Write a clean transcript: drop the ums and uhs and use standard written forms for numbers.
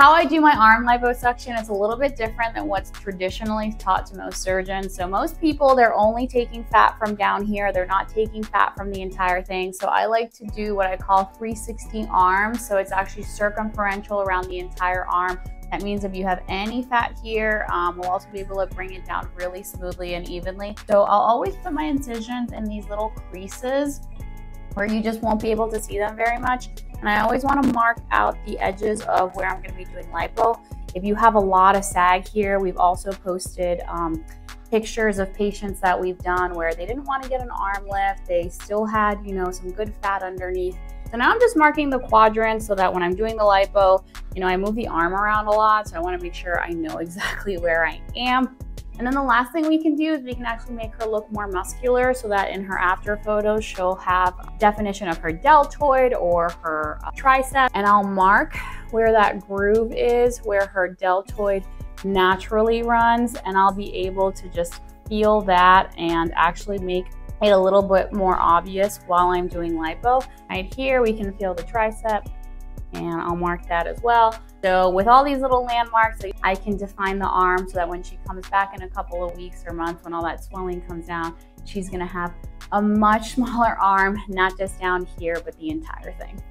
How I do my arm liposuction is a little bit different than what's traditionally taught to most surgeons. So most people, they're only taking fat from down here. They're not taking fat from the entire thing. So I like to do what I call 360 arms. So it's actually circumferential around the entire arm. That means if you have any fat here, we'll also be able to bring it down really smoothly and evenly. So I'll always put my incisions in these little creases where you just won't be able to see them very much. And I always want to mark out the edges of where I'm going to be doing lipo. If you have a lot of sag here, we've also posted pictures of patients that we've done where they didn't want to get an arm lift. They still had, you know, some good fat underneath. So now I'm just marking the quadrants so that when I'm doing the lipo, you know, I move the arm around a lot. So I want to make sure I know exactly where I am. And then the last thing we can do is we can actually make her look more muscular so that in her after photos, she'll have definition of her deltoid or her tricep. And I'll mark where that groove is, where her deltoid naturally runs. And I'll be able to just feel that and actually make it a little bit more obvious while I'm doing lipo. Right here, we can feel the tricep. And I'll mark that as well. So with all these little landmarks, I can define the arm so that when she comes back in a couple of weeks or months, when all that swelling comes down, she's gonna have a much smaller arm, not just down here, but the entire thing.